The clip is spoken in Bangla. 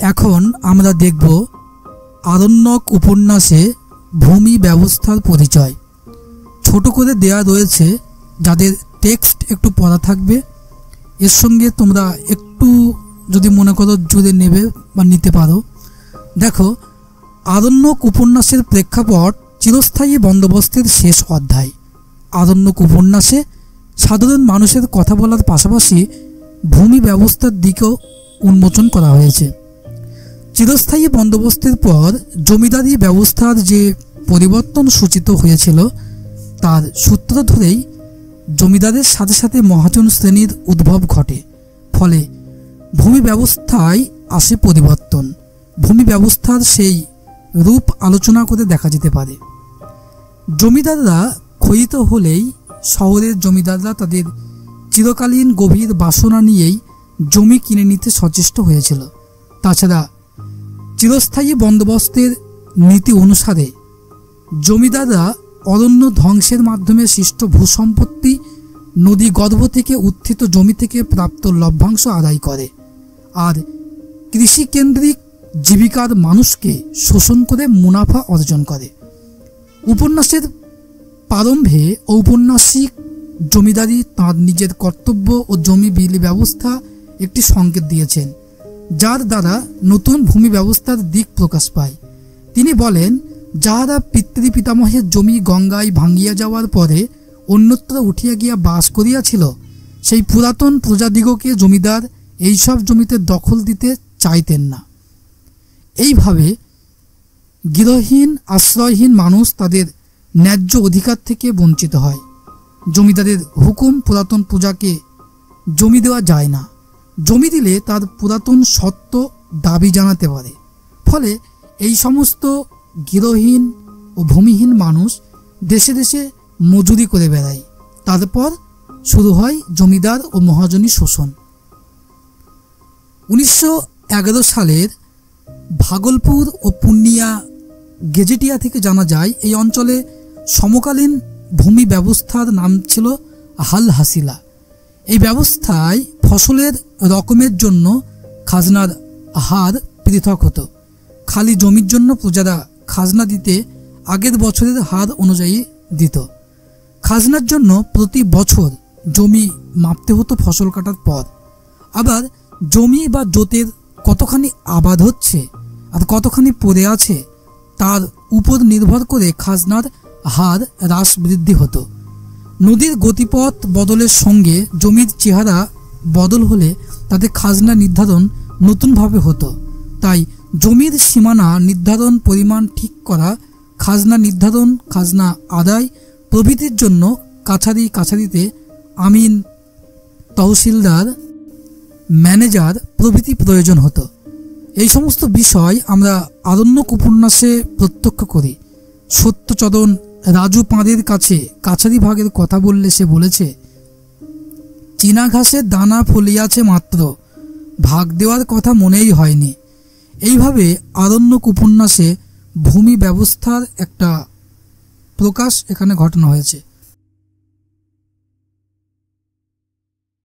এখন আমরা দেখব আরণ্যক উপন্যাসে ভূমি ব্যবস্থার পরিচয়। ছোট করে দেয়া রয়েছে, যাদের টেক্সট একটু পড়া থাকবে এর সঙ্গে তোমরা একটু যদি মনে করো জুড়ে নেবে বা নিতে পারো। দেখো, আরণ্যক উপন্যাসের প্রেক্ষাপট চিরস্থায়ী বন্দোবস্তের শেষ অধ্যায়। আরণ্যক উপন্যাসে সাধারণ মানুষের কথা বলার পাশাপাশি ভূমি ব্যবস্থার দিকেও উন্মোচন করা হয়েছে। চিরস্থায়ী বন্দোবস্তের পর জমিদারি ব্যবস্থার যে পরিবর্তন সূচিত হয়েছিল তার সূত্র ধরেই জমিদারের সাথে সাথে মহাজন শ্রেণীর উদ্ভব ঘটে। ফলে ভূমি ব্যবস্থায় আসে পরিবর্তন। ভূমি ব্যবস্থার সেই রূপ আলোচনা করে দেখা যেতে পারে। জমিদাররা ক্ষয়িত হলেই শহরের জমিদাররা তাদের চিরকালীন গভীর বাসনা নিয়েই জমি কিনে নিতে সচেষ্ট হয়েছিল। তাছাড়া চিরস্থায়ী বন্দোবস্তের নীতি অনুসারে জমিদাররা অরণ্য ধ্বংসের মাধ্যমে সৃষ্ট ভূসম্পত্তি, নদী গর্ভ থেকে উত্থিত জমি থেকে প্রাপ্ত লভ্যাংশ আদায় করে আর কৃষিকেন্দ্রিক জীবিকার মানুষকে শোষণ করে মুনাফা অর্জন করে। উপন্যাসের প্রারম্ভে ঔপন্যাসিক জমিদারি তাঁর নিজের কর্তব্য ও জমি বিলি ব্যবস্থা একটি সংকেত দিয়েছেন, যার দ্বারা নতুন ভূমি ব্যবস্থার দিক প্রকাশ পায়। তিনি বলেন, যাহারা পিতৃপিতামহের জমি গঙ্গায় ভাঙ্গিয়া যাওয়ার পরে অন্যত্র উঠিয়া গিয়া বাস করিয়াছিল, সেই পুরাতন প্রজাদিগকে জমিদার এইসব জমিতে দখল দিতে চাইতেন না। এইভাবে গৃহহীন আশ্রয়হীন মানুষ তাদের ন্যায্য অধিকার থেকে বঞ্চিত হয়। জমিদারের হুকুম পুরাতন প্রজাকে জমি দেওয়া যায় না। জমি দিলে তার পুরাতন সত্ত্ব দাবি জানাতে পারে। ফলে এই সমস্ত গৃহহীন ও ভূমিহীন মানুষ দেশে দেশে মজুরি করে বেড়ায়। তারপর শুরু হয় জমিদার ও মহাজনী শোষণ। 1911 সালের ভাগলপুর ও পূর্ণিয়া গেজেটিয়া থেকে জানা যায়, এই অঞ্চলে সমকালীন ভূমি ব্যবস্থার নাম ছিল হাল হাসিলা। এই ব্যবস্থায় ফসলের রকমের জন্য খাজনার হার পৃথক হতো। খালি জমির জন্য প্রজারা খাজনা দিতে আগের বছরের হার অনুযায়ী দিত। খাজনার জন্য প্রতি বছর জমি মাপতে হতো ফসল কাটার পর। আবার জমি বা জোতের কতখানি আবাদ হচ্ছে আর কতখানি পড়ে আছে তার উপর নির্ভর করে খাজনার হার হ্রাস বৃদ্ধি হতো। নদীর গতিপথ বদলের সঙ্গে জমির চেহারা বদল হলে তাতে খাজনা নির্ধারণ নতুনভাবে হতো। তাই জমির সীমানা নির্ধারণ, পরিমাণ ঠিক করা, খাজনা নির্ধারণ, খাজনা আদায় প্রভৃতির জন্য কাছারিতে আমিন, তহসিলদার, ম্যানেজার প্রভৃতি প্রয়োজন হতো। এই সমস্ত বিষয় আমরা আরণ্যক উপন্যাসে প্রত্যক্ষ করি। সত্যচরণ রাজু পাঁদের কাছে কাছারি ভাগের কথা বললে সে বলেছে, চীনা ঘাসের দানা ফলিয়াছে মাত্র, ভাগ দেওয়ার কথা মনেই হয়নি। এইভাবে আরণ্যক উপন্যাসে ভূমি ব্যবস্থার একটা প্রকাশ এখানে ঘটানো হয়েছে।